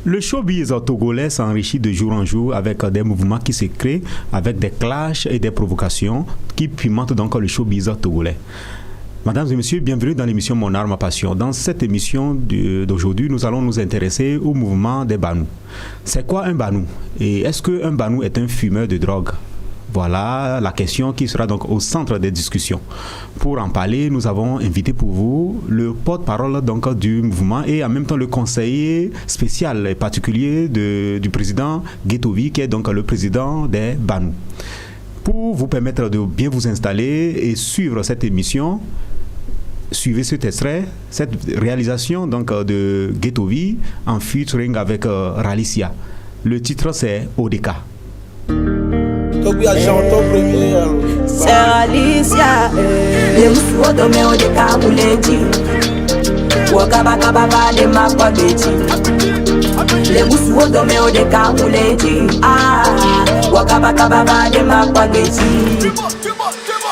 Le showbiz togolais s'enrichit de jour en jour avec des mouvements qui se créent, avec des clashs et des provocations qui pimentent donc le showbiz togolais. Mesdames et messieurs, bienvenue dans l'émission Mon Art, ma passion. Dans cette émission d'aujourd'hui, nous allons nous intéresser au mouvement des Banous. C'est quoi un Banou? Et est-ce qu'un Banou est un fumeur de drogue? Voilà la question qui sera donc au centre des discussions. Pour en parler, nous avons invité pour vous le porte-parole donc du mouvement et en même temps le conseiller spécial et particulier du président Guetovi, qui est donc le président des Banous. Pour vous permettre de bien vous installer et suivre cette émission, suivez cet extrait, cette réalisation donc de Guetovi en featuring avec Ralicia. Le titre c'est Odeka. C'est Alicia, les mousseaux de mes Odeka Mouledi. Wakabaka baba de ma kwabeti. Les mousseaux de mes Odeka Mouledi. Ah, Wakabaka baba de ma kwabeti.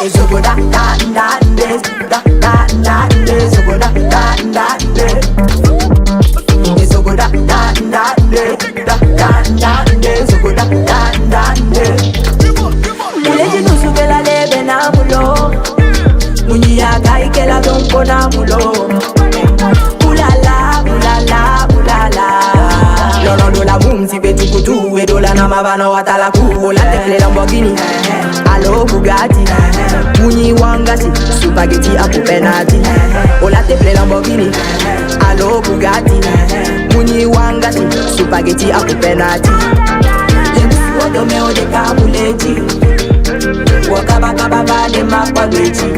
Et je go da da da da da da da. Je go da da da da. Et je go da da da da da da. Je go da da da da. Muleji nusuke la lebe na mulo. Munyia kai ke la donko na mulo. Ulala, ulala, ulala. Lolo do la boom si beti kutu e do la na mabana watala ku. La teple Lamborghini, allo Bugatti. Munyi wangasi, spaghetti apu penalty. La teple Lamborghini, allo Bugatti. Munyi wangasi, spaghetti apu penalty. Les me Odeka Mouledi. Wakabaka baba de ma kwabeti.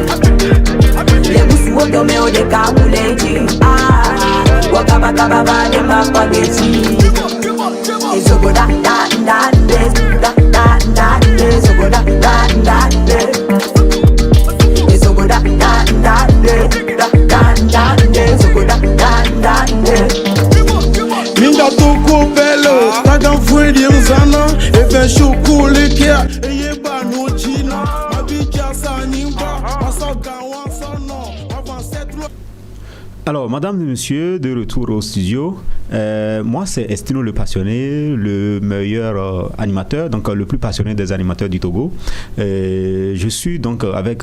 Les mousseaux de me Odeka Mouledi. Ah, Wakabaka baba de ma kwabeti. Et je go da da da da da da da. Je go da da da da. Et je go da da da da da da. Je go da da da da. Minda toko belo, tagan fwe di nzana, efe shuku likia, eye banu china, mabija sa nimba, masoga wansano, avant cette loi. Alors, mesdames et messieurs, de retour au studio. Moi, c'est Estino le passionné, le meilleur animateur, donc le plus passionné des animateurs du Togo. Je suis donc avec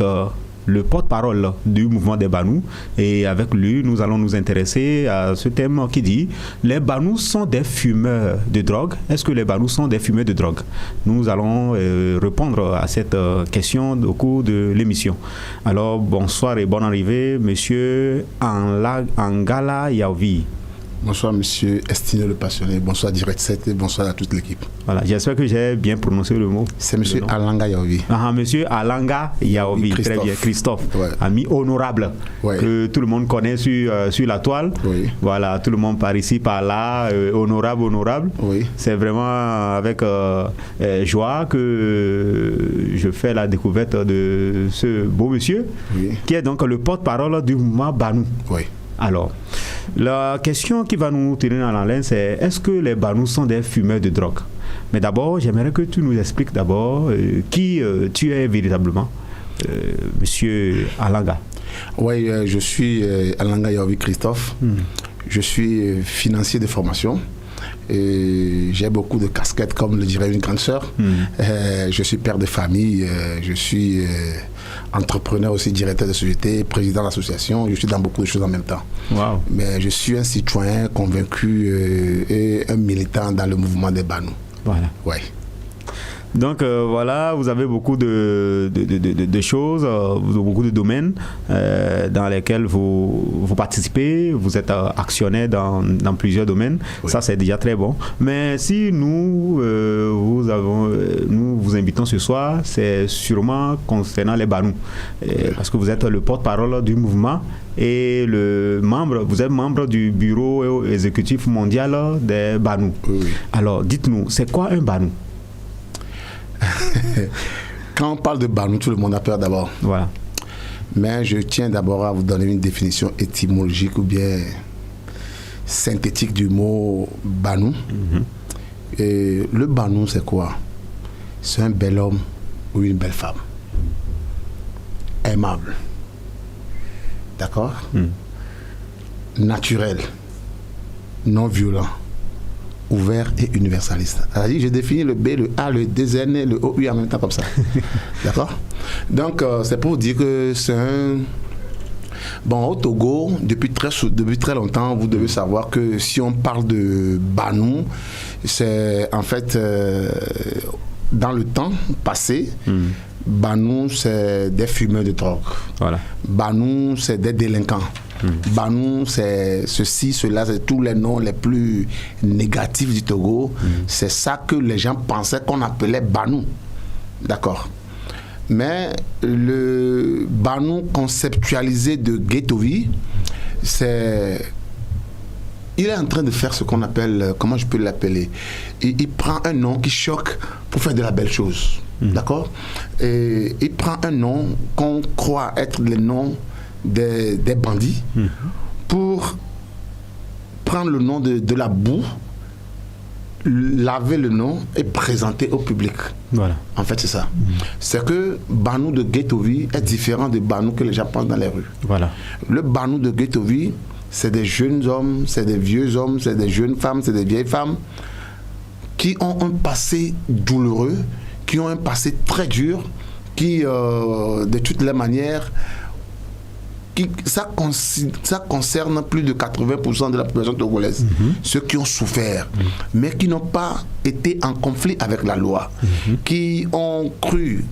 le porte-parole du mouvement des Banous, et avec lui, nous allons nous intéresser à ce thème qui dit « Les Banous sont des fumeurs de drogue ». Est-ce que les Banous sont des fumeurs de drogue? Nous allons répondre à cette question au cours de l'émission. Alors, bonsoir et bonne arrivée, monsieur Angala Yaovi. Bonsoir monsieur Estino le passionné, bonsoir Direct 7 et bonsoir à toute l'équipe. Voilà, j'espère que j'ai bien prononcé le mot. C'est monsieur Alanga Yaovi. Ah, monsieur Alanga Yaovi, oui, très bien, Christophe, ouais. Ami honorable, ouais. Que tout le monde connaît sur la toile. Oui. Voilà, tout le monde par ici, par là, honorable. Oui. C'est vraiment avec joie que je fais la découverte de ce beau monsieur, oui, qui est donc le porte-parole du mouvement Banou. Oui. Alors, la question qui va nous tenir dans l'haleine, c'est est-ce que les Banous sont des fumeurs de drogue? Mais d'abord, j'aimerais que tu nous expliques d'abord qui tu es véritablement, monsieur Alanga. Oui, je suis Alanga Yaovi Christophe. Je suis financier de formation. Et j'ai beaucoup de casquettes, comme le dirait une grande sœur. Je suis père de famille, je suis entrepreneur aussi, directeur de société, président d'association. Je suis dans beaucoup de choses en même temps. Wow. Mais je suis un citoyen convaincu et un militant dans le mouvement des Banous. Voilà. Ouais. Donc voilà, vous avez beaucoup de choses, beaucoup de domaines dans lesquels vous participez, vous êtes actionnaire dans plusieurs domaines, oui. Ça c'est déjà très bon. Mais si nous vous invitons ce soir, c'est sûrement concernant les Banous, oui. Parce que vous êtes le porte-parole du mouvement et vous êtes membre du bureau exécutif mondial des Banous. Oui. Alors dites-nous, c'est quoi un Banou? Quand on parle de Banou, tout le monde a peur d'abord. Voilà. Mais je tiens d'abord à vous donner une définition étymologique ou bien synthétique du mot Banou. Et le Banou, c'est quoi? C'est un bel homme ou une belle femme. Aimable. D'accord? Naturel. Non violent. ouvert et universaliste. C'est-à-dire, je définis le B, le A, le DZN et le OU en même temps comme ça. D'accord? Donc, c'est pour dire que c'est un... Bon, au Togo, depuis très longtemps, vous devez savoir que si on parle de Banou, c'est en fait, dans le temps passé, Banou, c'est des fumeurs de drogue. Voilà. Banou, c'est des délinquants. Banou, c'est ceci, cela, c'est tous les noms les plus négatifs du Togo. C'est ça que les gens pensaient qu'on appelait Banou. D'accord. Mais le Banou conceptualisé de Guettovi, il est en train de faire ce qu'on appelle, comment je peux l'appeler, il prend un nom qui choque pour faire de la belle chose. D'accord? Et il prend un nom qu'on croit être le nom des bandits pour prendre le nom de la boue, laver le nom et présenter au public. Voilà. En fait, c'est ça. C'est que Banou de Guettovi est différent de Banou que les gens pensent dans les rues. Voilà. Le Banou de Guettovi, c'est des jeunes hommes, c'est des vieux hommes, c'est des jeunes femmes, c'est des vieilles femmes qui ont un passé douloureux, qui ont un passé très dur, qui, de toutes les manières, ça concerne plus de 80% de la population togolaise, ceux qui ont souffert, mais qui n'ont pas été en conflit avec la loi, qui ont cru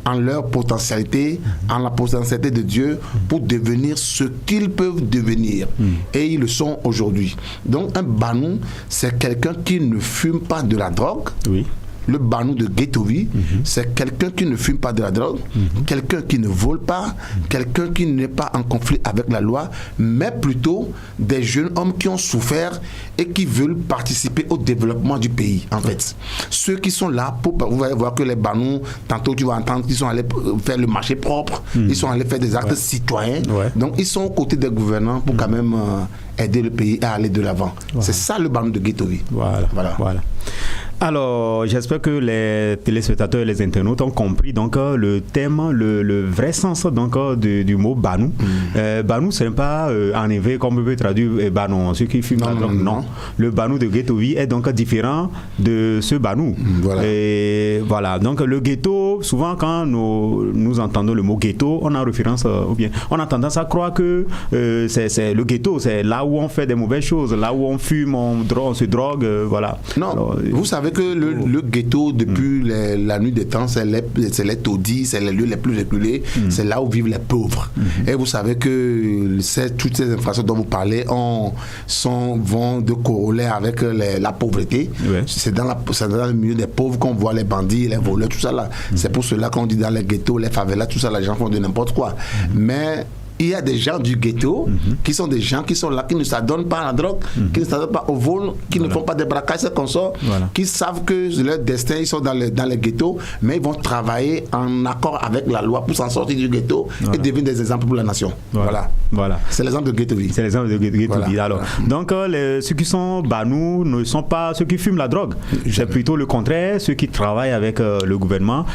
en leur potentialité, en la potentialité de Dieu pour devenir ce qu'ils peuvent devenir. Et ils le sont aujourd'hui. Donc un Banou, c'est quelqu'un qui ne fume pas de la drogue. Oui. Le Banou de Guettovi, c'est quelqu'un qui ne fume pas de la drogue, quelqu'un qui ne vole pas, quelqu'un qui n'est pas en conflit avec la loi, mais plutôt des jeunes hommes qui ont souffert et qui veulent participer au développement du pays, en fait. Ceux qui sont là, vous allez voir que les Banous, tantôt tu vas entendre qu'ils sont allés faire le marché propre, ils sont allés faire des actes citoyens, donc ils sont aux côtés des gouvernants pour quand même aider le pays à aller de l'avant. C'est ça le Banou de Guettovi. Voilà. Alors, j'espère que les téléspectateurs et les internautes ont compris donc le thème, le vrai sens donc du mot Banou. Banou, ce n'est pas en effet comme on peut traduire Banou, ceux qui fument. Non. Le Banou de Guettovi est donc différent de ce Banou. Et voilà. Donc le ghetto, souvent quand nous entendons le mot ghetto, on a référence ou bien on a tendance à croire que c'est le ghetto, c'est là où on fait des mauvaises choses, là où on fume, on se drogue, voilà. Non. Alors, vous savez que le ghetto, depuis la nuit des temps, c'est les taudis, c'est les lieux les plus reculés, c'est là où vivent les pauvres. Et vous savez que toutes ces infractions dont vous parlez vont de corollaire avec la pauvreté. C'est dans le milieu des pauvres qu'on voit les bandits, les voleurs, tout ça là. C'est pour cela qu'on dit dans les ghettos, les favelas, tout ça, les gens font de n'importe quoi. Mais il y a des gens du ghetto qui sont des gens qui sont là, qui ne s'adonnent pas à la drogue, qui ne s'adonnent pas au vol, qui ne font pas des braquages et consorts, qui savent que leur destin, ils sont dans les ghettos, mais ils vont travailler en accord avec la loi pour s'en sortir du ghetto et devenir des exemples pour la nation. Voilà. C'est l'exemple de Guettovi. C'est l'exemple de Guettovi. Alors, donc, ceux qui sont Banous ne sont pas ceux qui fument la drogue. C'est plutôt le contraire, ceux qui travaillent avec le gouvernement.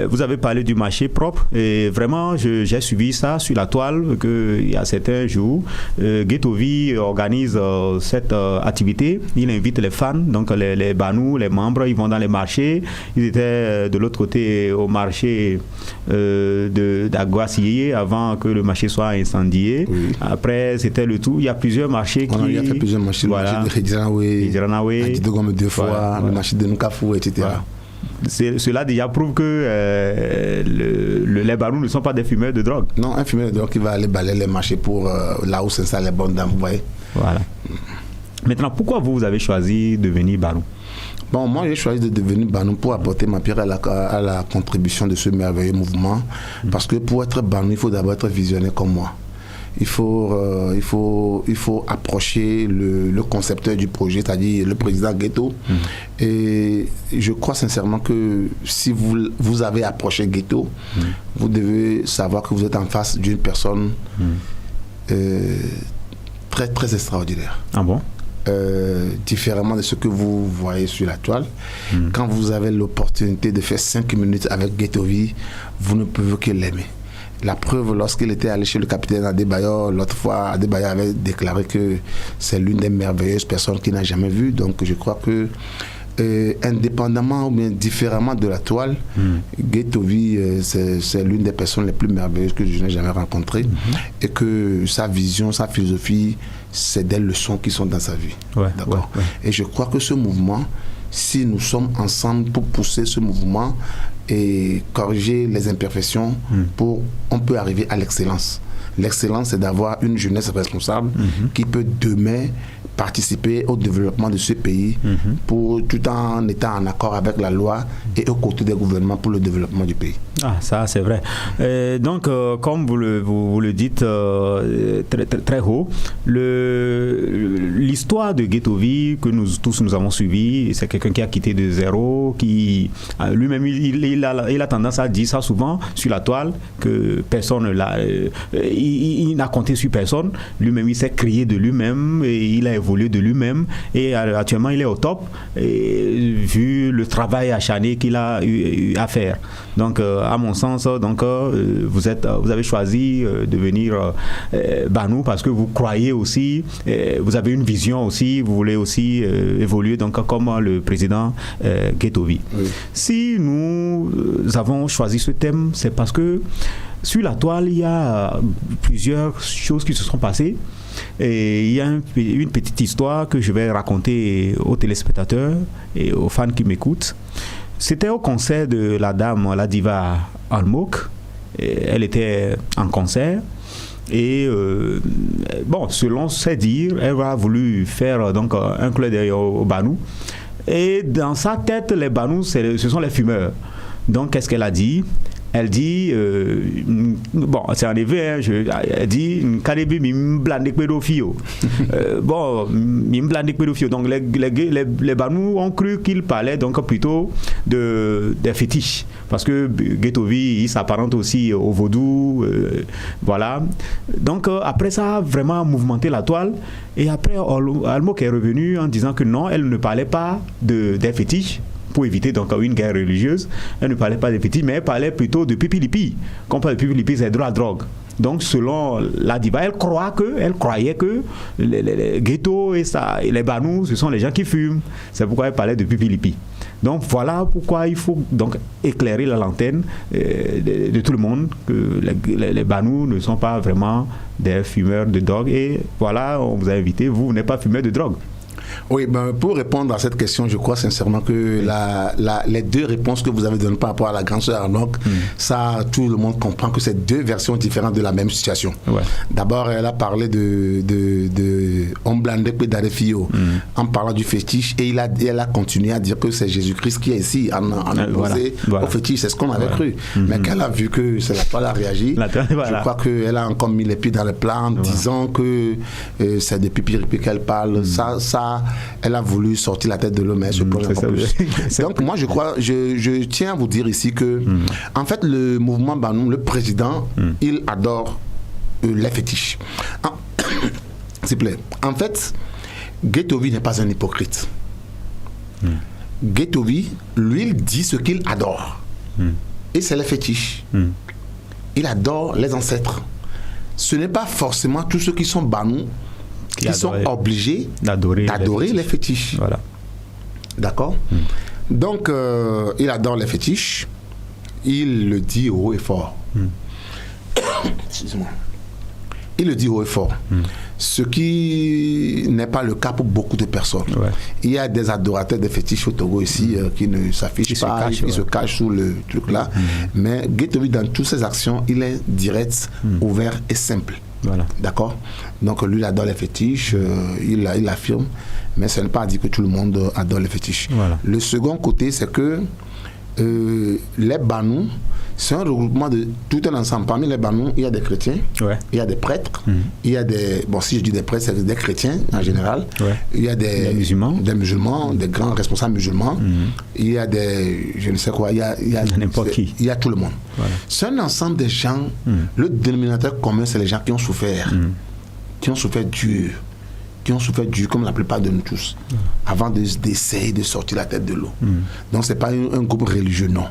Vous avez parlé du marché propre et vraiment, j'ai suivi ça sur la toile. Qu'il y a certains jours, Guettovi organise cette activité. Il invite les fans, donc les Banous, les membres, ils vont dans les marchés. Ils étaient de l'autre côté au marché d'Aguassié avant que le marché soit incendié. Après, c'était le tout. Il y a plusieurs marchés il y a fait plusieurs marchés. Le marché de Hidjanawe, Antidogome 2 fois, le marché de Nkafou, etc. Cela déjà prouve que les Banous ne sont pas des fumeurs de drogue. Non, un fumeur de drogue qui va aller balayer les marchés pour là où s'installent les bonnes dames, vous voyez. Voilà. Maintenant, pourquoi vous avez choisi de devenir Banou? Bon, moi j'ai choisi de devenir Banou pour apporter ma pierre à la contribution de ce merveilleux mouvement. Parce que pour être Banou, il faut d'abord être visionnaire comme moi. Il faut approcher le concepteur du projet, c'est-à-dire le président Ghetto. Et je crois sincèrement que si vous avez approché Ghetto, vous devez savoir que vous êtes en face d'une personne très, très extraordinaire. Ah bon? Différemment de ce que vous voyez sur la toile. Quand vous avez l'opportunité de faire 5 minutes avec Guettovi, vous ne pouvez que l'aimer. La preuve, lorsqu'il était allé chez le capitaine Adebayor, l'autre fois, Adebayor avait déclaré que c'est l'une des merveilleuses personnes qu'il n'a jamais vues. Donc je crois que, indépendamment ou bien différemment de la toile, Guettovy, c'est l'une des personnes les plus merveilleuses que je n'ai jamais rencontrées. Et que sa vision, sa philosophie, c'est des leçons qui sont dans sa vie. D'accord. Et je crois que ce mouvement, si nous sommes ensemble pour pousser ce mouvement et corriger les imperfections, on peut arriver à l'excellence. L'excellence, c'est d'avoir une jeunesse responsable qui peut demain participer au développement de ce pays tout en étant en accord avec la loi et aux côtés des gouvernements pour le développement du pays. Ah, ça c'est vrai. Donc, comme vous le dites très haut, l'histoire de Guettovy que nous avons suivi, c'est quelqu'un qui a quitté de zéro, qui lui-même il a tendance à dire ça souvent sur la toile, que personne ne l'a, il n'a compté sur personne. Lui-même il s'est créé de lui-même et il a évolué de lui-même et actuellement il est au top vu le travail acharné qu'il a eu à faire. Donc à mon sens, vous avez choisi de venir Banou parce que vous croyez aussi, vous avez une vision aussi, vous voulez aussi évoluer donc comme le président Guettovy. Oui. Si nous avons choisi ce thème, c'est parce que sur la toile, il y a plusieurs choses qui se sont passées. Et il y a une petite histoire que je vais raconter aux téléspectateurs et aux fans qui m'écoutent. C'était au concert de la dame, la diva Almok. Elle était en concert. Et selon ses dires, elle a voulu faire donc un clin d'œil au Banou. Et dans sa tête, les Banous, ce sont les fumeurs. Donc, qu'est-ce qu'elle a dit ? Elle dit, c'est en effet, elle dit, donc les Banous ont cru qu'il parlait donc plutôt des fétiches, parce que Guettovy, il s'apparente aussi au vaudou, voilà. Donc après ça a vraiment mouvementé la toile, et après Almok est revenu en disant que non, elle ne parlait pas des fétiches, pour éviter donc une guerre religieuse. Elle ne parlait pas de fétiches, mais elle parlait plutôt de pipi-lipi. Quand on parle de pipi-lipi, c'est de la drogue. Donc, selon la diva, elle croyait que les ghettos et les Banous, ce sont les gens qui fument. C'est pourquoi elle parlait de pipi-lipi. Donc, voilà pourquoi il faut donc éclairer la lanterne de tout le monde, que les Banous ne sont pas vraiment des fumeurs de drogue. Et voilà, on vous a invité, vous n'êtes pas fumeur de drogue. Oui, pour répondre à cette question, je crois sincèrement que les deux réponses que vous avez données par rapport à la grande sœur Arnock, ça, tout le monde comprend que c'est deux versions différentes de la même situation. Ouais. D'abord, elle a parlé de Omblandé Pédarefio en parlant du fétiche, et elle a continué à dire que c'est Jésus-Christ qui est ici, en opposé au fétiche. C'est ce qu'on avait cru. Mais qu'elle a vu que c'est la toile a réagi, je crois qu'elle a encore mis les pieds dans le plat en disant que c'est de pipi-ripi qu'elle parle. Ça, elle a voulu sortir la tête de l'homme, elle se plonge encore plus. Donc moi je tiens à vous dire ici que en fait le mouvement Banou, le président, il adore les fétiches. S'il vous plaît. En fait, Guettovy n'est pas un hypocrite. Guettovy, lui, il dit ce qu'il adore. Et c'est les fétiches. Il adore les ancêtres. Ce n'est pas forcément tous ceux qui sont Banou qui sont obligés d'adorer les fétiches. Voilà. D'accord. Donc, il adore les fétiches. Il le dit haut et fort. Excuse-moi. Il le dit haut et fort. Ce qui n'est pas le cas pour beaucoup de personnes. Ouais. Il y a des adorateurs de fétiches au Togo ici qui ne s'affichent pas, qui se cachent sous le truc là. Mais Guettovy, dans toutes ses actions, il est direct, ouvert et simple. Voilà. D'accord. Donc lui, il adore les fétiches, il affirme, mais ce n'est pas à dire que tout le monde adore les fétiches. Voilà. Le second côté, c'est que les Banous, c'est un regroupement de tout un ensemble. Parmi les Banous, il y a des chrétiens, il y a des prêtres, il y a des... Bon, si je dis des prêtres, c'est des chrétiens en général. Il y a des musulmans, des grands responsables musulmans. Il y a des... je ne sais quoi, il y a n'importe qui. Il y a tout le monde. Voilà. C'est un ensemble de gens. Le dénominateur commun, c'est les gens qui ont souffert. Qui ont souffert dur. qui ont souffert dur, comme la plupart de nous tous, avant d'essayer de sortir la tête de l'eau. Donc, ce n'est pas un groupe religieux, non.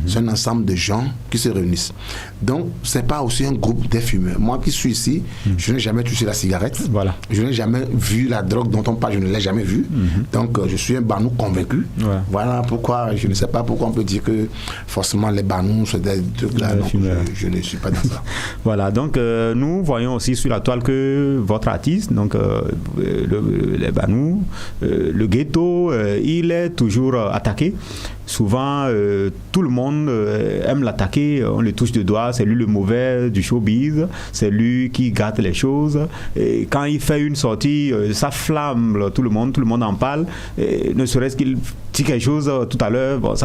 C'est un ensemble de gens qui se réunissent. Donc, ce n'est pas aussi un groupe des fumeurs. Moi qui suis ici, je n'ai jamais touché la cigarette. Voilà. Je n'ai jamais vu la drogue dont on parle, je ne l'ai jamais vue. Donc, je suis un Banou convaincu. Ouais. Voilà pourquoi, je ne sais pas pourquoi on peut dire que forcément les Banous, c'est des trucs là. Donc, je ne suis pas dans ça. Voilà, donc nous voyons aussi sur la toile que votre artiste, donc les Banous, le ghetto, il est toujours attaqué. Souvent, tout le monde aime l'attaquer, on le touche de doigt, c'est lui le mauvais du showbiz, c'est lui qui gâte les choses. Et quand il fait une sortie, ça flamme tout le monde en parle. Et ne serait-ce qu'il dit quelque chose tout à l'heure, bon,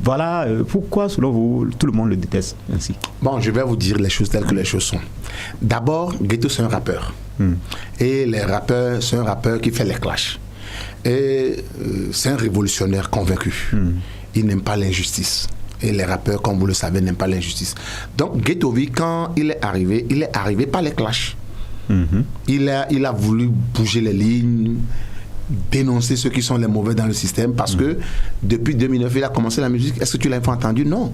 voilà pourquoi, selon vous, tout le monde le déteste ainsi. Bon, je vais vous dire les choses telles que les choses sont. D'abord, Ghetto, c'est un rappeur. Et les rappeurs, c'est un rappeur qui fait les clashs. Et c'est un révolutionnaire convaincu. Il n'aime pas l'injustice. Et les rappeurs, comme vous le savez, n'aiment pas l'injustice. Donc, Ghetto V, quand il est arrivé par les clashs. Il a voulu bouger les lignes, dénoncer ceux qui sont les mauvais dans le système, parce que depuis 2009, il a commencé la musique. Est-ce que tu l'as entendu? Non.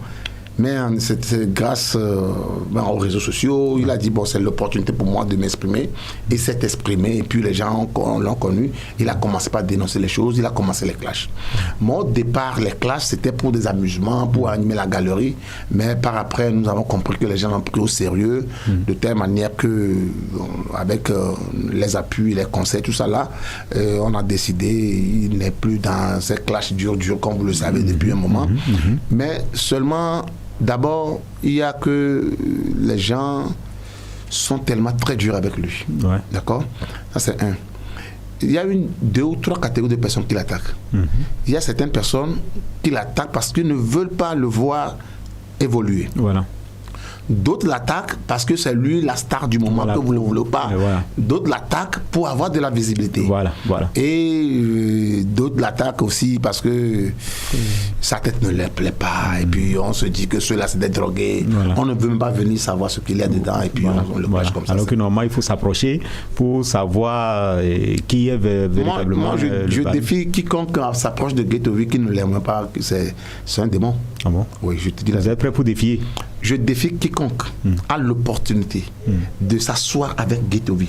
Mais c'est grâce aux réseaux sociaux, il a dit, bon, c'est l'opportunité pour moi de m'exprimer. Il s'est exprimé, et puis les gens l'ont connu. Il a commencé par dénoncer les choses, il a commencé les clashs. Moi, au départ, les clashs, c'était pour des amusements, pour animer la galerie. Mais par après, nous avons compris que les gens l'ont pris au sérieux, de telle manière que, avec les appuis, les conseils, tout ça là, on a décidé, il n'est plus dans ces clashs durs, comme vous le savez, depuis un moment. Mais seulement... D'abord, il y a que les gens sont tellement très durs avec lui. Ouais. D'accord? Ça, c'est un. Il y a 2 ou 3 catégories de personnes qui l'attaquent. Il y a certaines personnes qui l'attaquent parce qu'ils ne veulent pas le voir évoluer. Voilà. D'autres l'attaquent parce que c'est lui la star du moment, que vous ne le voulez pas. Voilà. D'autres l'attaquent pour avoir de la visibilité. Voilà. Et d'autres l'attaquent aussi parce que sa tête ne leur plaît pas. Et puis on se dit que ceux-là, c'est des drogués. Voilà. On ne veut même pas venir savoir ce qu'il y a dedans. Et puis on le cache comme ça. Alors que normalement, il faut s'approcher pour savoir qui est véritablement. Moi, je défie quiconque s'approche de Ghetto V qui ne l'aime pas. C'est un démon. Ah bon? Oui, je te dis. Vous êtes prêt pour défier? Je défie quiconque a l'opportunité de s'asseoir avec Ghetto V,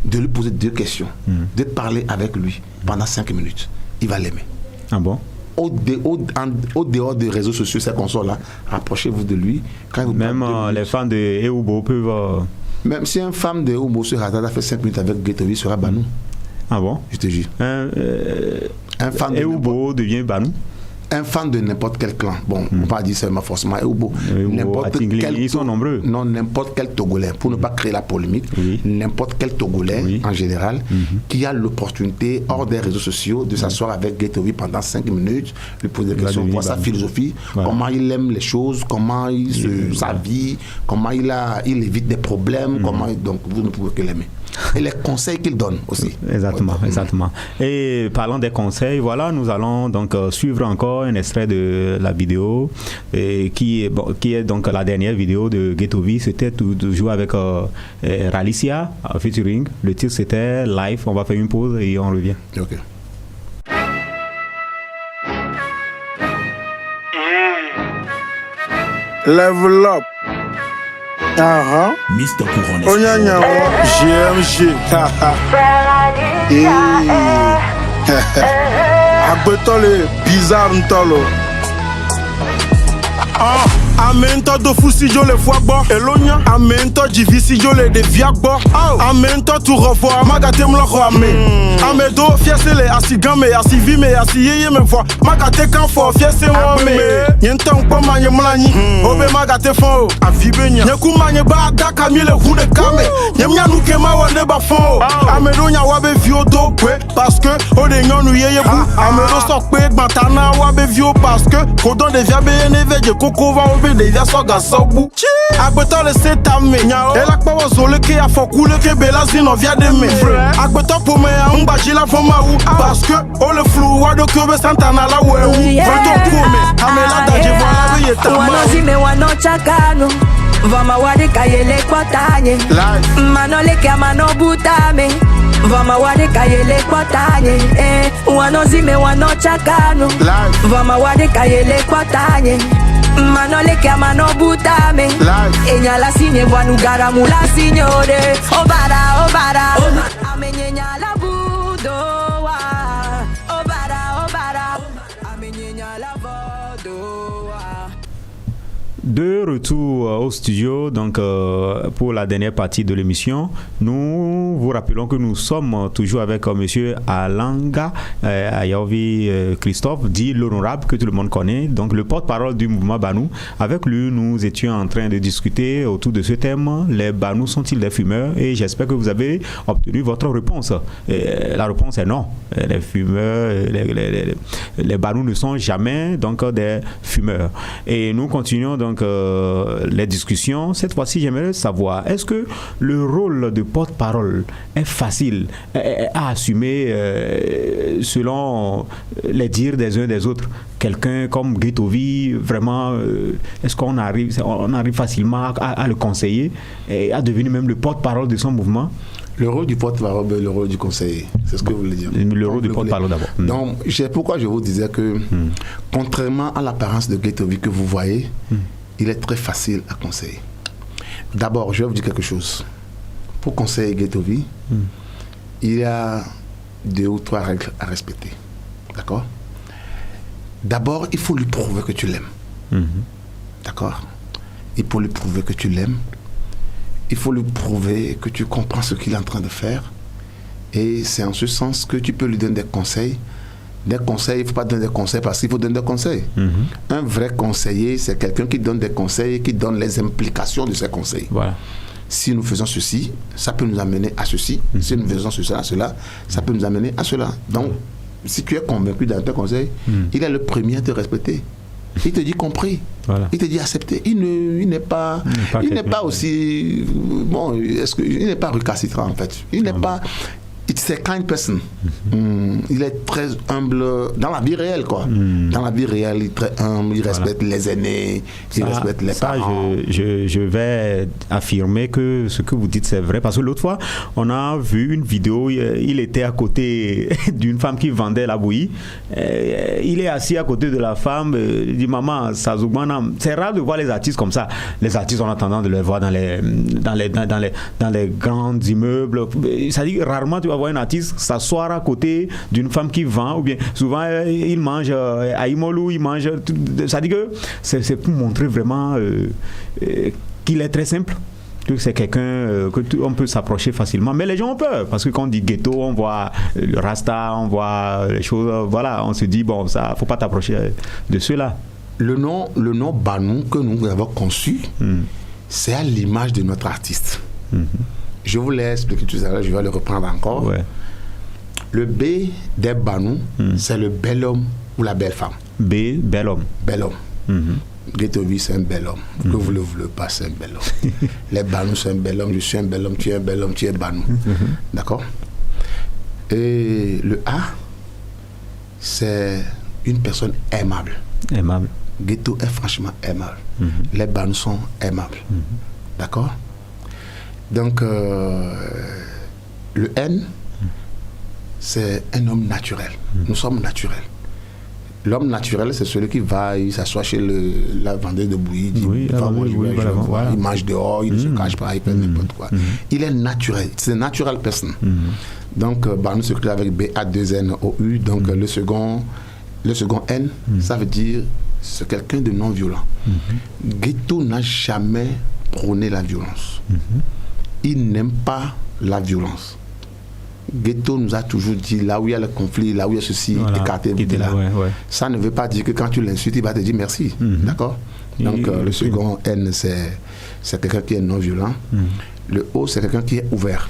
de lui poser 2 questions, de parler avec lui pendant 5 minutes. Il va l'aimer. Ah bon? Au dehors des réseaux sociaux, ces consoles-là, rapprochez-vous de lui. Quand même les fans de Eoubo peuvent... Même si un fan de Eoubo se a fait 5 minutes avec Ghetto V, il sera Banou. Ah bon? Je te jure. Un fan de Eoubo devient Banou? Un fan de n'importe quel clan, bon, on ne va pas dire seulement forcément Eoubo, ils sont nombreux. Non, n'importe quel Togolais, pour ne pas créer la polémique, n'importe quel Togolais en général, qui a l'opportunité, hors des réseaux sociaux, de s'asseoir avec Ghetto V pendant 5 minutes, lui poser des questions, voir sa philosophie, comment il aime les choses, comment sa vie, comment il évite des problèmes, donc vous ne pouvez que l'aimer. Et les conseils qu'il donne aussi. Exactement. Et parlant des conseils, voilà, nous allons donc suivre encore un extrait de la vidéo qui est donc la dernière vidéo de Ghetto V. C'était toujours avec Ralicia featuring. Le titre c'était Live. On va faire une pause et on revient. Ok. Level up. Mr. Couronne. Onyanya GMG. Agbetole bizarre ntolo. Amento do fusi jo le foagbo Elonia Amento divisi jo le de viagbo Amento tu revois Magate mloko ame Amedo fiese le asigame Asivime asiyeye me voix Magate kanfo fiese wame Nyenta mkpa manye mlani Obe magate fon Avibe nya Nyeku manye ba daka mi le hude kame Nyemnya nuke ma wande ba fon Amedo nya wabe vio do kwe Parce que ode nyonu yeye bu Amedo sok kwe Gbantana wabe vio parce que Kodon de viabe yene veje Koko va obe de ya soga sobu Agbeto le setame Ela kwa wazole ke ya foku le ke bela zino via de me Agbeto pome ya mbaji la foma ou Parce que o le flou wado kyobe santana la we ou Vrento kome Amela daje voila be yetama Wano zime wano chakano Vama wade kayele kwa tanye Mano leke mano butame Vama wade kayele kwatanye, wanozi me wanochakano. Vama wade kayele kwatanye, manole kia mano butame. Enyala sinye wanu garamula signore. Obara, obara, amenye nyala budowa. Obara, obara, amenye nyala vodowa. De retour au studio, donc pour la dernière partie de l'émission, nous vous rappelons que nous sommes toujours avec monsieur Alanga Ayaovi Christophe, dit l'honorable que tout le monde connaît, donc le porte-parole du mouvement Banou. Avec lui, nous étions en train de discuter autour de ce thème, les Banous sont-ils des fumeurs? Et j'espère que vous avez obtenu votre réponse. La réponse est non. Les fumeurs, les Banous ne sont jamais donc des fumeurs. Et nous continuons donc les discussions. Cette fois-ci, j'aimerais savoir, est-ce que le rôle de porte-parole est facile à assumer selon les dires des uns des autres? Quelqu'un comme Guetovi, vraiment, est-ce qu'on arrive facilement à le conseiller et à devenir même le porte-parole de son mouvement? Le rôle du porte-parole, le rôle du conseiller, c'est ce que vous voulez dire. Le rôle du porte-parole d'abord. Donc, pourquoi je vous disais que, contrairement à l'apparence de Guetovi que vous voyez, il est très facile à conseiller. D'abord, je vais vous dire quelque chose. Pour conseiller Guetovi, il y a 2 ou 3 règles à respecter. D'accord? D'abord, il faut lui prouver que tu l'aimes. D'accord? Il faut lui prouver que tu l'aimes. Il faut lui prouver que tu comprends ce qu'il est en train de faire. Et c'est en ce sens que tu peux lui donner des conseils. Des conseils, il ne faut pas donner des conseils parce qu'il faut donner des conseils. Un vrai conseiller, c'est quelqu'un qui donne des conseils, qui donne les implications de ses conseils. Voilà. Si nous faisons ceci, ça peut nous amener à ceci. Si nous faisons cela, ça peut nous amener à cela. Donc, si tu es convaincu d'un tes conseil, il est le premier à te respecter. Il te dit compris. Voilà. Il te dit accepté. Il n'est pas aussi bon. Il n'est pas recalcitrant en fait. Il n'est pas. C'est a kind person. Il est très humble dans la vie réelle, quoi. Dans la vie réelle, il est très humble, il respecte les aînés, il respecte les parents. Je vais affirmer que ce que vous dites, c'est vrai. Parce que l'autre fois, on a vu une vidéo, il était à côté d'une femme qui vendait la bouillie. Il est assis à côté de la femme, il dit, maman, ça zougmana. C'est rare de voir les artistes comme ça. Les artistes, on a tendance de les voir dans les grands immeubles. Ça dit rarement tu vas voir un artiste s'asseoir à côté d'une femme qui vend, ou bien souvent il mange à Imolou, il mange. Ça dit que c'est pour montrer vraiment qu'il est très simple, que c'est quelqu'un qu'on peut s'approcher facilement. Mais les gens ont peur parce que quand on dit ghetto, on voit le rasta, on voit les choses. Voilà, on se dit bon, ça, faut pas t'approcher de ceux-là. Le nom Banou que nous avons conçu, c'est à l'image de notre artiste. Je vous l'ai expliqué tout à l'heure, je vais le reprendre encore. Ouais. Le B des Banous, c'est le bel homme ou la belle femme. B, bel homme. Bel homme. Guetovi, c'est un bel homme. Que vous le voulez pas, c'est un bel homme. Les Banous, c'est un bel homme. Je suis un bel homme, tu es un bel homme, tu es Banou. D'accord? Et le A, c'est une personne aimable. Aimable. Gueto est franchement aimable. Les Banous sont aimables. D'accord? Donc, le N, c'est un homme naturel. Nous sommes naturels. L'homme naturel, c'est celui qui va, il s'assoit chez la vendeuse de bouillie, il mange dehors, il ne se cache pas, il fait n'importe quoi. Il est naturel, c'est une natural person. Donc, Banou s'écrit avec B-A-2-N-O-U. Donc, le second N, ça veut dire c'est quelqu'un de non violent. Gueto n'a jamais prôné la violence. Il n'aime pas la violence. Gueto nous a toujours dit, là où il y a le conflit, là où il y a ceci, écarté de là. Ça ne veut pas dire que quand tu l'insultes, il va te dire merci. D'accord? Donc, le second N, c'est quelqu'un qui est non violent. Le O, c'est quelqu'un qui est ouvert.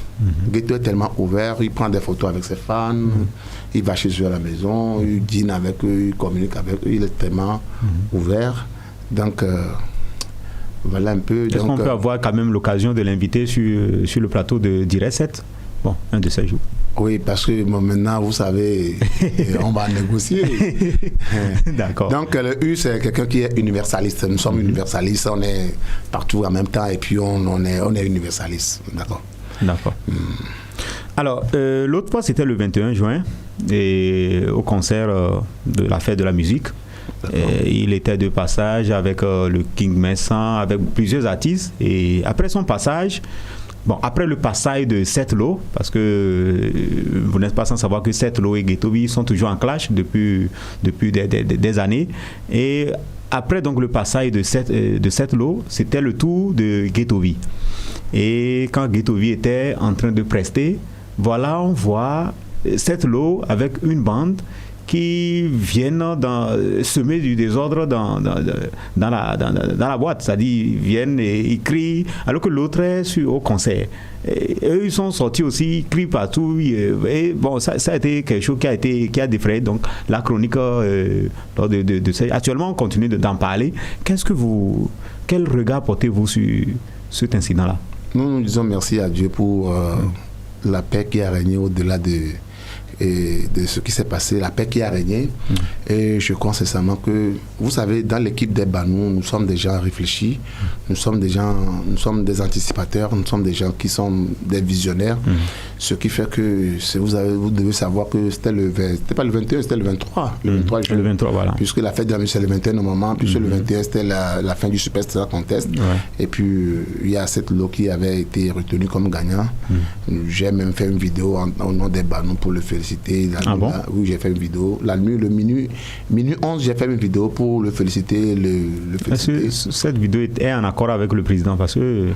Gueto est tellement ouvert, il prend des photos avec ses fans, il va chez eux à la maison, il dîne avec eux, il communique avec eux, il est tellement ouvert. Donc, voilà un peu. Est-ce qu'on peut avoir quand même l'occasion de l'inviter sur le plateau de Direct 7? Bon, un de ces jours. Oui, parce que maintenant, vous savez, on va négocier. D'accord. Donc, le U, c'est quelqu'un qui est universaliste. Nous sommes universalistes, on est partout en même temps et puis on est universaliste. D'accord. D'accord. Alors, l'autre fois, c'était le 21 juin, et au concert de la fête de la musique. Il était de passage avec le King Messan, avec plusieurs artistes. Et après son passage, après le passage de Setlo, parce que vous n'êtes pas sans savoir que Setlo et Ghetto-V sont toujours en clash depuis des années. Et après donc le passage de Setlo, c'était le tour de Ghetto-V. Et quand Ghetto-V était en train de prester, voilà, on voit Setlo avec une bande qui viennent semer du désordre dans la boîte. C'est-à-dire, ils viennent et ils crient, alors que l'autre est au concert. Et eux, ils sont sortis aussi, ils crient partout. Et bon, ça a été quelque chose qui a défrayé donc, la chronique lors de ça. Actuellement, on continue d'en parler. Quel regard portez-vous sur cet incident-là? Nous disons merci à Dieu pour la paix qui a régné au-delà de ce qui s'est passé, la paix qui a régné. Et je crois sincèrement que, vous savez, dans l'équipe des Banou, nous sommes des gens réfléchis, nous sommes des anticipateurs, nous sommes des gens qui sont des visionnaires. Ce qui fait que vous devez savoir que c'était pas le 21, c'était le 23. Le 23 juin. Le 23, voilà. Puisque la fête de la musique, c'est le 21 normalement, puisque le 21, c'était la fin du Superstar Contest. Ouais. Et puis, il y a cette lot qui avait été retenu comme gagnant. J'ai même fait une vidéo au nom des Banou pour le féliciter. Bon? Oui, j'ai fait une vidéo. La nuit, minuit 11, j'ai fait une vidéo pour le féliciter. Est-ce que cette vidéo est en accord avec le président? Parce que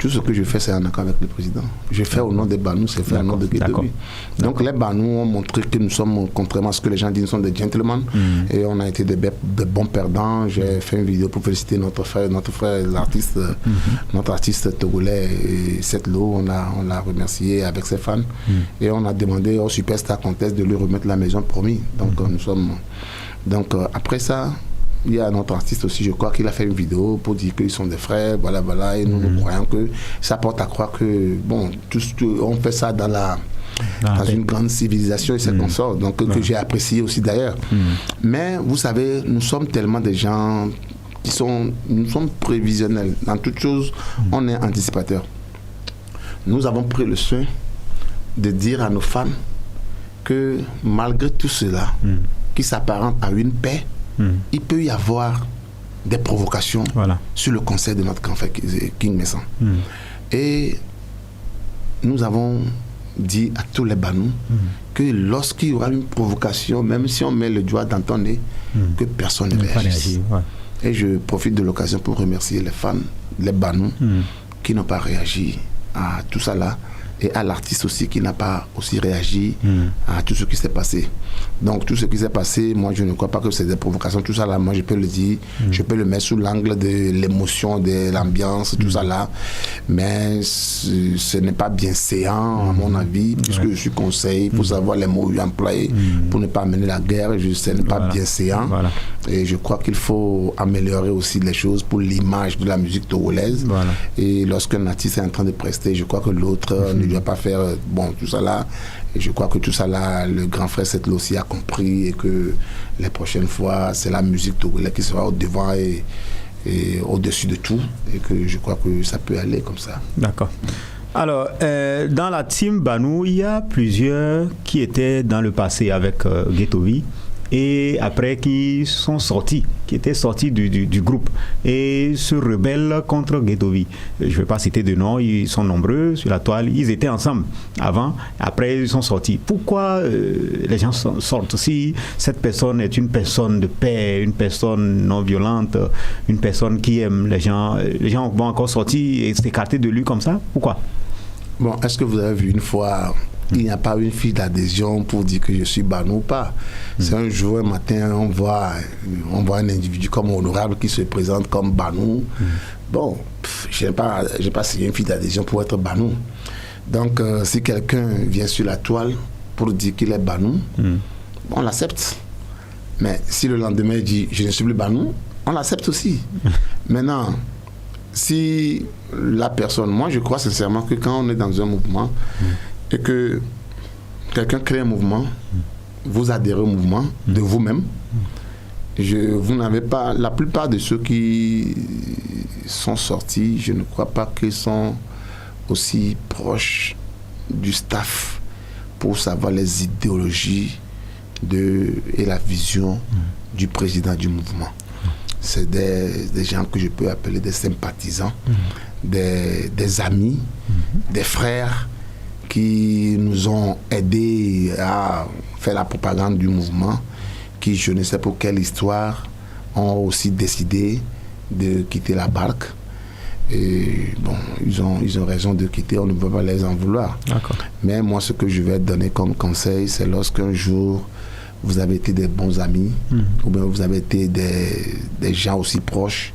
tout ce que je fais, c'est en accord avec le président. Je fais au nom des Banou, c'est fait au nom de Ghetto-V. Donc les Banou ont montré que nous sommes, contrairement à ce que les gens disent, nous sommes des gentlemen. Et on a été de bons perdants. J'ai fait une vidéo pour féliciter notre frère, l'artiste, notre artiste togolais, Setlo. On l'a remercié avec ses fans. Et on a demandé au Superstar Contest de lui remettre la maison promis. Donc nous sommes. Donc après ça, il y a notre artiste aussi, je crois qu'il a fait une vidéo pour dire qu'ils sont des frères, voilà, et nous croyons que ça porte à croire que, bon, on fait ça dans une grande civilisation et c'est qu'on sort, donc que j'ai apprécié aussi d'ailleurs. Mais vous savez, nous sommes tellement des gens nous sommes prévisionnels. Dans toute chose, on est anticipateurs. Nous avons pris le soin de dire à nos fans que malgré tout cela, qui s'apparente à une paix, il peut y avoir des provocations sur le concert de notre grand frère King Messan. Et nous avons dit à tous les Banou que lorsqu'il y aura une provocation, même si on met le doigt dans ton nez, que personne ne réagisse. Et je profite de l'occasion pour remercier les fans, les Banou, qui n'ont pas réagi à tout ça là. Et à l'artiste aussi qui n'a pas aussi réagi à tout ce qui s'est passé. Donc tout ce qui s'est passé, moi je ne crois pas que c'est des provocations, tout ça là, moi je peux le dire, je peux le mettre sous l'angle de l'émotion, de l'ambiance, tout ça là, mais ce n'est pas bien séant à mon avis, puisque je suis conseiller, il faut savoir les mots employés pour ne pas amener la guerre, ce n'est pas bien séant. Et je crois qu'il faut améliorer aussi les choses pour l'image de la musique togolaise. Et lorsqu'un artiste est en train de prester, je crois que l'autre ne doit pas faire tout ça là. Et je crois que tout ça là, le grand frère Setlo aussi a compris et que les prochaines fois, c'est la musique togolaise qui sera au devant et au-dessus de tout. Et que je crois que ça peut aller comme ça. D'accord. Alors, dans la team Banou, il y a plusieurs qui étaient dans le passé avec Ghetto-V et après qui étaient sortis du groupe et se rebellent contre Ghetto-V. Je ne vais pas citer de nom, ils sont nombreux sur la toile, ils étaient ensemble avant, après ils sont sortis. Pourquoi les gens sortent si cette personne est une personne de paix, une personne non violente, une personne qui aime les gens vont encore sortir et s'écarter de lui comme ça? Pourquoi? Bon, est-ce que vous avez vu une fois, il n'y a pas une fille d'adhésion pour dire que je suis Banou ou pas. C'est un jour, un matin, on voit un individu comme Honorable qui se présente comme Banou. Bon, je n'ai pas signé une fille d'adhésion pour être Banou. Donc, si quelqu'un vient sur la toile pour dire qu'il est Banou, on l'accepte. Mais si le lendemain il dit je ne suis plus Banou, on l'accepte aussi. Maintenant, si la personne, moi je crois sincèrement que quand on est dans un mouvement et que quelqu'un crée un mouvement, vous adhérez au mouvement de vous-même, vous n'avez pas, la plupart de ceux qui sont sortis, je ne crois pas qu'ils sont aussi proches du staff pour savoir les idéologies et la vision du président du mouvement. C'est des gens que je peux appeler des sympathisants, des amis, des frères qui nous ont aidés à faire la propagande du mouvement, qui, je ne sais pour quelle histoire, ont aussi décidé de quitter la barque. Et bon, ils ont raison de quitter, on ne peut pas les en vouloir. D'accord. Mais moi, ce que je vais donner comme conseil, c'est lorsqu'un jour, vous avez été des bons amis, ou bien vous avez été des gens aussi proches,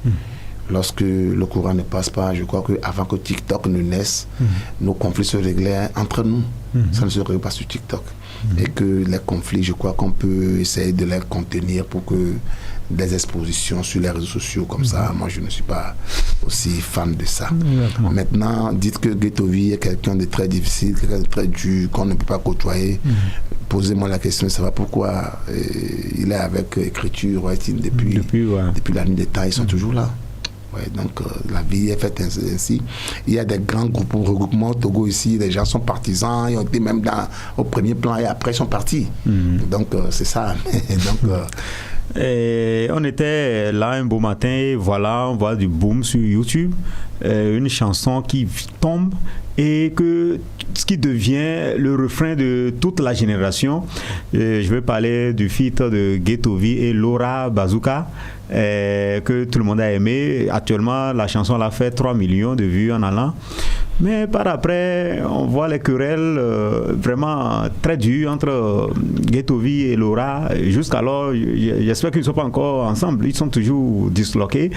lorsque le courant ne passe pas, je crois qu'avant que TikTok ne naisse, nos conflits se réglaient entre nous. Ça ne se règle pas sur TikTok. Et que les conflits, je crois qu'on peut essayer de les contenir pour que des expositions sur les réseaux sociaux comme ça, moi je ne suis pas aussi fan de ça. Maintenant, dites que Guetovi est quelqu'un de très difficile, quelqu'un de très dur, qu'on ne peut pas côtoyer. Posez-moi la question, ça va pourquoi il est avec Écriture, depuis la nuit des temps, ils sont toujours là. Ouais, donc la vie est faite ainsi. Il y a des grands regroupements au Togo ici, les gens sont partisans, ils ont été même au premier plan et après ils sont partis. Donc c'est ça. Donc, et on était là un beau matin et voilà, on voit du boom sur YouTube, une chanson qui tombe et que ce qui devient le refrain de toute la génération. Je vais parler du feat de Guetovi et Laura Bazooka, que tout le monde a aimé. Actuellement, la chanson a fait 3 millions de vues en allant. Mais par après, on voit les querelles vraiment très dures entre Guetovi et Laura. Jusqu'alors, j'espère qu'ils ne sont pas encore ensemble. Ils sont toujours disloqués.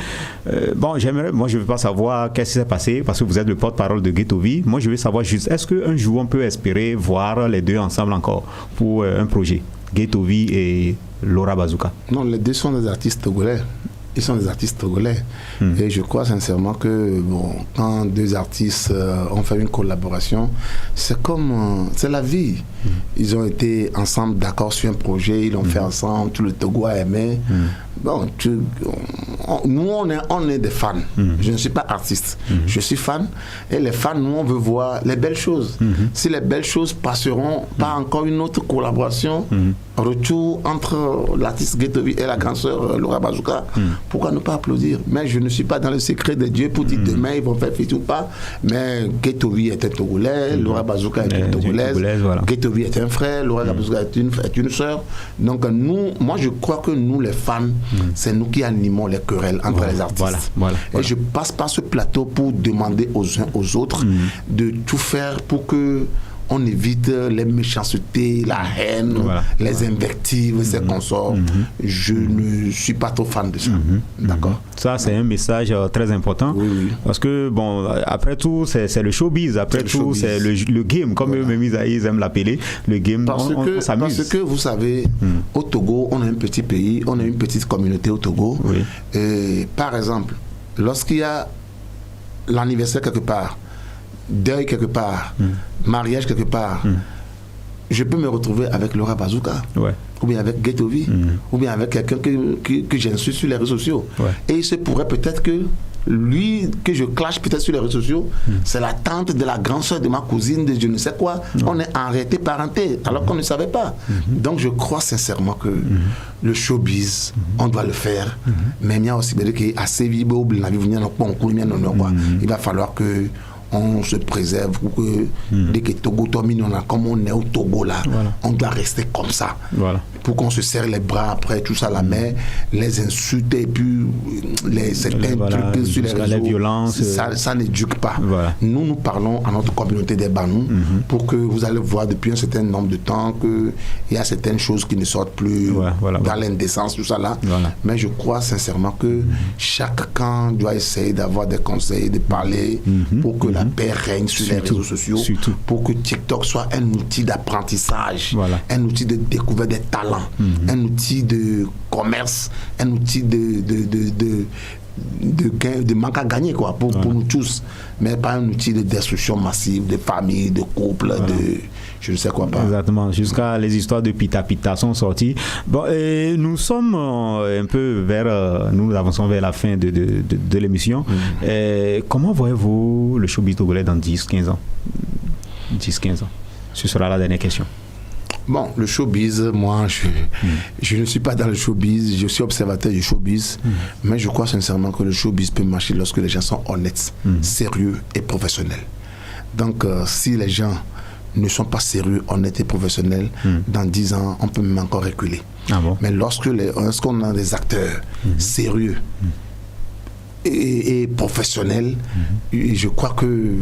Bon, moi, je ne veux pas savoir qu'est-ce qui s'est passé parce que vous êtes le porte-parole de Guetovi. Moi, je veux savoir juste, est-ce qu'un jour, on peut espérer voir les deux ensemble encore pour un projet, Guetovi et Laura Bazooka? Non, les deux sont des artistes togolais. Ils sont des artistes togolais. Et je crois sincèrement que quand deux artistes ont fait une collaboration, c'est la vie. Ils ont été ensemble d'accord sur un projet, ils l'ont fait ensemble, tout le Togo a aimé. Bon, nous, on est des fans. Je ne suis pas artiste. Je suis fan. Et les fans, nous, on veut voir les belles choses. Si les belles choses passeront par encore une autre collaboration, retour entre l'artiste Guetovi et la grande sœur Laura Bazooka, pourquoi ne pas applaudir? Mais je ne suis pas dans le secret de Dieu pour dire demain ils vont faire fit ou pas. Mais Guetovi était togolais, Laura Bazooka est une togolaise, voilà. Guetovi est un frère, Laura Bazooka est une sœur. Donc moi je crois que nous les fans, c'est nous qui animons les querelles entre les artistes. Et je passe par ce plateau pour demander aux uns aux autres de tout faire pour que on évite les méchancetés, la haine, les invectives, ces consorts. Je ne suis pas trop fan de ça. D'accord. Ça, c'est un message très important. Parce que, bon, après tout, c'est le showbiz. Après tout, c'est le game, comme eux-mêmes ils aiment l'appeler. Le game, on s'amuse. Parce que, vous savez, au Togo, on est un petit pays, on est une petite communauté au Togo. Et, par exemple, lorsqu'il y a l'anniversaire quelque part, deuil quelque part, mariage quelque part, je peux me retrouver avec Laura Bazooka, ou bien avec Guetovi, ou bien avec quelqu'un que j'insulte sur les réseaux sociaux. Et il se pourrait peut-être que lui, que je clash peut-être sur les réseaux sociaux, c'est la tante de la grande soeur de ma cousine, de je ne sais quoi. On est arrêté parenté, alors qu'on ne savait pas. Donc je crois sincèrement que le showbiz, on doit le faire. Mais il y a aussi des gens qui sont assez vivants, il va falloir que on se préserve pour que dès que Togo termine, comme on est au Togo là, on doit rester comme ça. Pour qu'on se serre les bras après, tout ça là, mais les insultes et puis certains trucs sur les réseaux, violences, ça n'éduque pas. Nous parlons à notre communauté des Banous pour que vous allez voir depuis un certain nombre de temps qu'il y a certaines choses qui ne sortent plus dans l'indécence, tout ça là. Mais je crois sincèrement que chaque camp doit essayer d'avoir des conseils, de parler pour que la paix règne sur les réseaux sociaux, pour que TikTok soit un outil d'apprentissage, un outil de découverte des talents, un outil de commerce, un outil de manque à gagner quoi, pour nous tous, mais pas un outil de destruction massive de familles, de couples, de je ne sais quoi pas. Exactement, jusqu'à les histoires de Pita Pita sont sorties. Bon, et nous sommes un peu nous avançons vers la fin de l'émission. Comment voyez-vous le showbiz togolais dans 10-15 ans? 10-15 ans? Ce sera la dernière question. Bon, le showbiz, moi, je ne suis pas dans le showbiz, je suis observateur du showbiz, mais je crois sincèrement que le showbiz peut marcher lorsque les gens sont honnêtes, sérieux et professionnels. Donc, si les gens ne sont pas sérieux, honnêtes et professionnels, dans 10 ans, on peut même encore reculer. Ah bon? Mais lorsqu'on a des acteurs sérieux et professionnels, et je crois que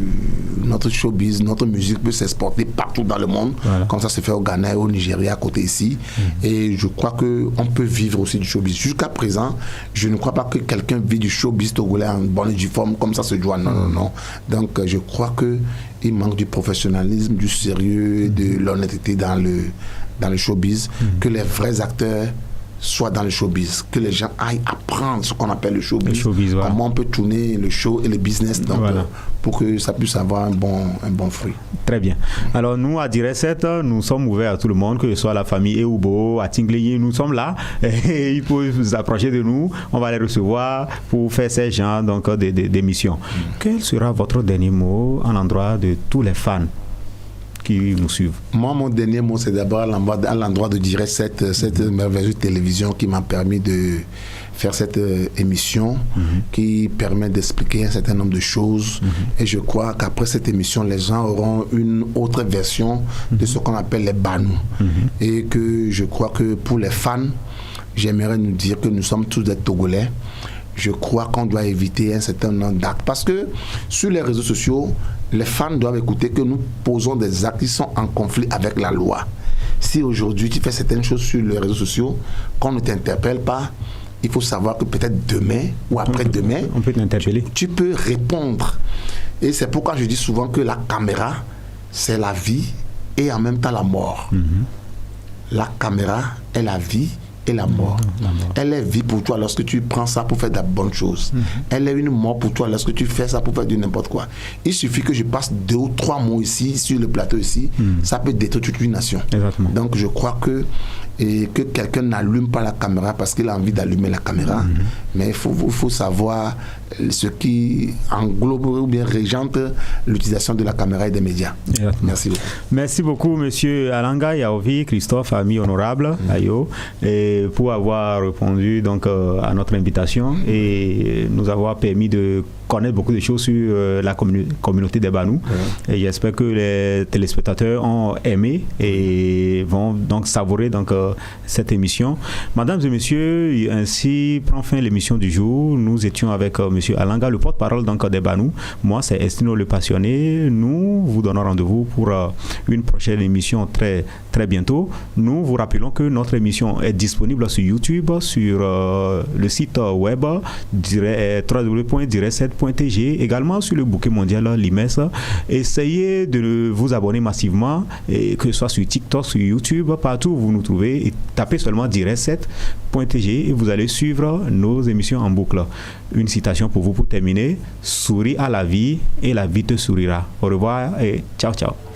notre showbiz, notre musique peut s'exporter partout dans le monde, comme ça se fait au Ghana et au Nigeria à côté ici. Et je crois qu'on peut vivre aussi du showbiz. Jusqu'à présent, je ne crois pas que quelqu'un vit du showbiz togolais en bonne et due forme comme ça se doit. Non. Donc je crois qu'il manque du professionnalisme, du sérieux, de l'honnêteté dans le showbiz, que les vrais acteurs soient dans le showbiz, que les gens aillent apprendre ce qu'on appelle le showbiz, comment on peut tourner le show et le business, donc, pour que ça puisse avoir un bon fruit. Très bien. Alors nous, à Direct 7, nous sommes ouverts à tout le monde, que ce soit la famille Eubo, à Tingley, nous sommes là, et il faut vous approcher de nous, on va les recevoir pour faire ces genres d'émissions. Quel sera votre dernier mot en endroit de tous les fans qui nous suivent? Moi, mon dernier mot, c'est d'abord à l'endroit de Direct 7, cette merveilleuse télévision qui m'a permis de faire cette émission, qui permet d'expliquer un certain nombre de choses. Et je crois qu'après cette émission, les gens auront une autre version de ce qu'on appelle les banous. Et que je crois que pour les fans, j'aimerais nous dire que nous sommes tous des Togolais. Je crois qu'on doit éviter un certain nombre d'actes. Parce que sur les réseaux sociaux, les fans doivent écouter que nous posons des actes qui sont en conflit avec la loi. Si aujourd'hui tu fais certaines choses sur les réseaux sociaux, qu'on ne t'interpelle pas, il faut savoir que peut-être demain ou après-demain, on peut t'interpeller. Tu peux répondre. Et c'est pourquoi je dis souvent que la caméra, c'est la vie et en même temps la mort. La caméra est la vie et la mort. Elle est vie pour toi lorsque tu prends ça pour faire de la bonne chose. Elle est une mort pour toi lorsque tu fais ça pour faire du n'importe quoi. Il suffit que je passe 2 ou 3 mots ici, sur le plateau ici, ça peut détruire toute une nation. Exactement. Donc je crois que quelqu'un n'allume pas la caméra parce qu'il a envie d'allumer la caméra. Mais il faut savoir ce qui englobe ou bien régente l'utilisation de la caméra et des médias. Merci beaucoup. Merci beaucoup, monsieur Alanga Yaovi, Christophe, ami honorable, Ayo, et pour avoir répondu donc à notre invitation et nous avoir permis de connaître beaucoup de choses sur la communauté des Banous. Et j'espère que les téléspectateurs ont aimé et vont donc savourer cette émission. Mesdames et messieurs, ainsi prend fin l'émission du jour. Nous étions avec monsieur Alanga, le porte-parole des Banous. Moi, c'est Estino le passionné. Nous vous donnons rendez-vous pour une prochaine émission très, très bientôt. Nous vous rappelons que notre émission est disponible sur YouTube, sur le site web www.direct7.tg, également sur le bouquet mondial l'IMES. Essayez de vous abonner massivement, et que ce soit sur TikTok, sur YouTube, partout où vous nous trouvez, et tapez seulement direct7.tg et vous allez suivre nos émissions en boucle. Une citation pour vous pour terminer: souris à la vie et la vie te sourira. Au revoir et ciao ciao.